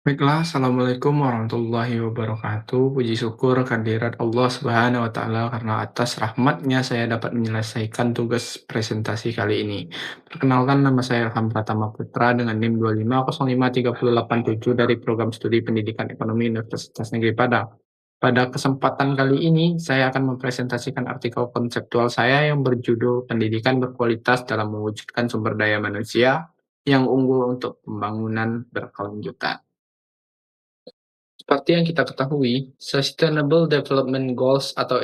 Baiklah, Assalamualaikum warahmatullahi wabarakatuh. Puji syukur kehadirat Allah Subhanahu wa Ta'ala karena atas rahmatnya saya dapat menyelesaikan tugas presentasi kali ini. Perkenalkan, nama saya Ilham Pratama Putra dengan NIM 2505387 dari Program Studi Pendidikan Ekonomi Universitas Negeri Padang. Pada kesempatan kali ini, saya akan mempresentasikan artikel konseptual saya yang berjudul Pendidikan Berkualitas dalam Mewujudkan Sumber Daya Manusia yang Unggul untuk Pembangunan Berkelanjutan. Seperti yang kita ketahui, Sustainable Development Goals atau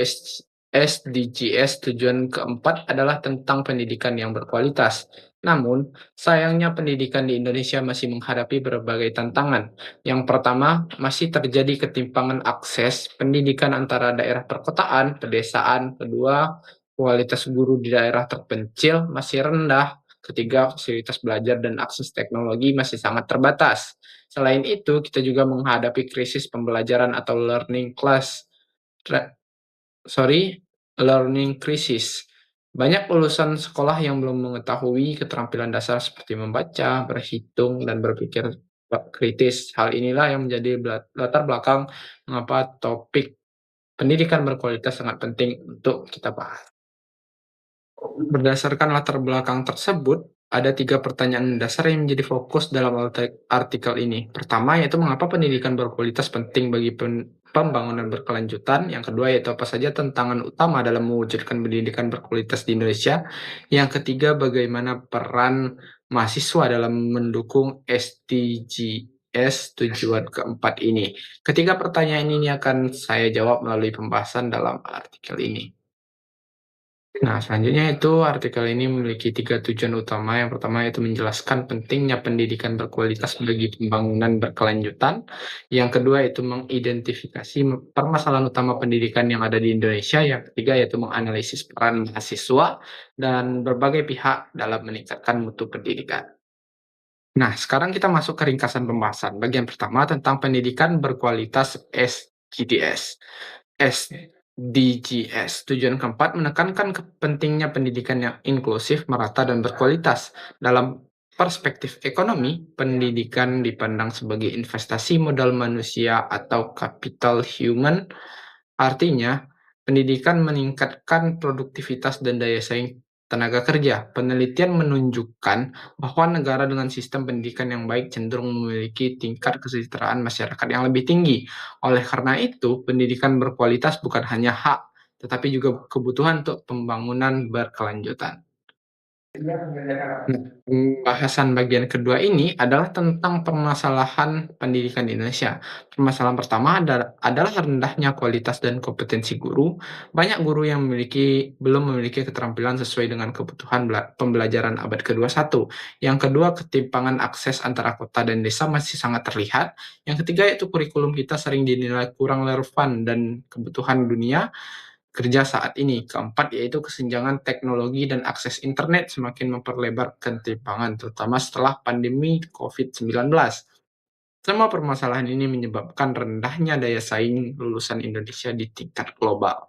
SDGs tujuan keempat adalah tentang pendidikan yang berkualitas. Namun, sayangnya pendidikan di Indonesia masih menghadapi berbagai tantangan. Yang pertama, masih terjadi ketimpangan akses pendidikan antara daerah perkotaan, pedesaan. Kedua, kualitas guru di daerah terpencil masih rendah. Ketiga, fasilitas belajar dan akses teknologi masih sangat terbatas. Selain itu, kita juga menghadapi krisis pembelajaran atau learning crisis. Banyak lulusan sekolah yang belum mengetahui keterampilan dasar seperti membaca, berhitung, dan berpikir kritis. Hal inilah yang menjadi latar belakang mengapa topik pendidikan berkualitas sangat penting untuk kita bahas. Berdasarkan latar belakang tersebut, ada 3 pertanyaan dasar yang menjadi fokus dalam artikel ini. Pertama, yaitu mengapa pendidikan berkualitas penting bagi pembangunan berkelanjutan. Yang kedua, yaitu apa saja tantangan utama dalam mewujudkan pendidikan berkualitas di Indonesia. Yang ketiga, bagaimana peran mahasiswa dalam mendukung SDGs tujuan keempat ini. Ketiga pertanyaan ini akan saya jawab melalui pembahasan dalam artikel ini. Nah, selanjutnya itu artikel ini memiliki 3 tujuan utama. Yang pertama yaitu menjelaskan pentingnya pendidikan berkualitas bagi pembangunan berkelanjutan. Yang kedua yaitu mengidentifikasi permasalahan utama pendidikan yang ada di Indonesia. Yang ketiga yaitu menganalisis peran mahasiswa dan berbagai pihak dalam meningkatkan mutu pendidikan. Nah, sekarang kita masuk ke ringkasan pembahasan. Bagian pertama tentang pendidikan berkualitas SGDS. SDGs. Tujuan keempat menekankan pentingnya pendidikan yang inklusif, merata, dan berkualitas. Dalam perspektif ekonomi, pendidikan dipandang sebagai investasi modal manusia atau capital human. Artinya, pendidikan meningkatkan produktivitas dan daya saing tenaga kerja. Penelitian menunjukkan bahwa negara dengan sistem pendidikan yang baik cenderung memiliki tingkat kesejahteraan masyarakat yang lebih tinggi. Oleh karena itu, pendidikan berkualitas bukan hanya hak, tetapi juga kebutuhan untuk pembangunan berkelanjutan. Nah, pembahasan bagian kedua ini adalah tentang permasalahan pendidikan di Indonesia. Permasalahan pertama adalah rendahnya kualitas dan kompetensi guru. Banyak guru yang belum memiliki keterampilan sesuai dengan kebutuhan pembelajaran abad ke-21. Yang kedua, ketimpangan akses antara kota dan desa masih sangat terlihat. Yang ketiga, yaitu kurikulum kita sering dinilai kurang relevan dan kebutuhan dunia kerja saat ini. Keempat, yaitu kesenjangan teknologi dan akses internet semakin memperlebar ketimpangan, terutama setelah pandemi COVID-19. Semua permasalahan ini menyebabkan rendahnya daya saing lulusan Indonesia di tingkat global.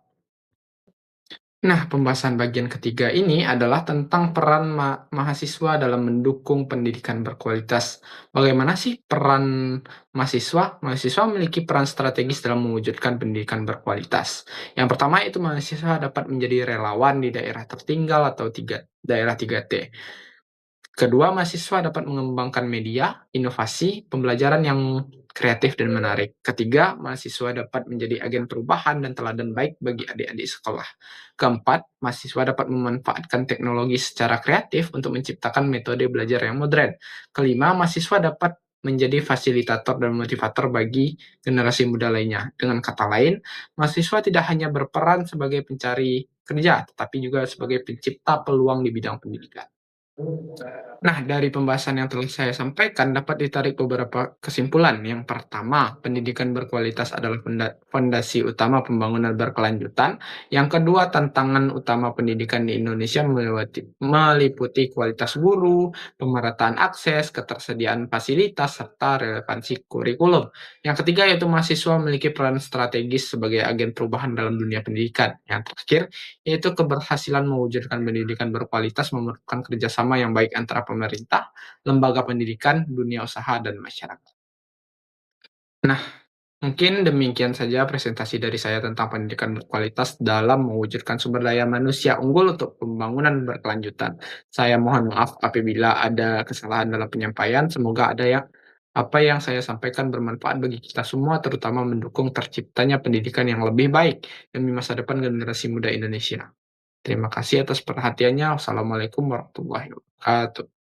Nah, pembahasan bagian ketiga ini adalah tentang peran mahasiswa dalam mendukung pendidikan berkualitas. Bagaimana sih peran mahasiswa? Mahasiswa memiliki peran strategis dalam mewujudkan pendidikan berkualitas. Yang pertama itu mahasiswa dapat menjadi relawan di daerah tertinggal atau daerah 3T. Kedua, mahasiswa dapat mengembangkan media, inovasi, pembelajaran yang kreatif dan menarik. Ketiga, mahasiswa dapat menjadi agen perubahan dan teladan baik bagi adik-adik sekolah. Keempat, mahasiswa dapat memanfaatkan teknologi secara kreatif untuk menciptakan metode belajar yang modern. Kelima, mahasiswa dapat menjadi fasilitator dan motivator bagi generasi muda lainnya. Dengan kata lain, mahasiswa tidak hanya berperan sebagai pencari kerja, tetapi juga sebagai pencipta peluang di bidang pendidikan. Nah, dari pembahasan yang telah saya sampaikan dapat ditarik beberapa kesimpulan. Yang pertama, pendidikan berkualitas adalah fondasi utama pembangunan berkelanjutan. Yang kedua, tantangan utama pendidikan di Indonesia meliputi kualitas guru, pemerataan akses, ketersediaan fasilitas, serta relevansi kurikulum. Yang ketiga, yaitu mahasiswa memiliki peran strategis sebagai agen perubahan dalam dunia pendidikan. Yang terakhir, yaitu keberhasilan mewujudkan pendidikan berkualitas memerlukan kerjasama yang baik antara pemerintah, lembaga pendidikan, dunia usaha, dan masyarakat. Nah, mungkin demikian saja presentasi dari saya tentang pendidikan berkualitas dalam mewujudkan sumber daya manusia unggul untuk pembangunan berkelanjutan. Saya mohon maaf apabila ada kesalahan dalam penyampaian. Semoga apa yang saya sampaikan bermanfaat bagi kita semua, terutama mendukung terciptanya pendidikan yang lebih baik demi masa depan generasi muda Indonesia. Terima kasih atas perhatiannya. Wassalamualaikum warahmatullahi wabarakatuh.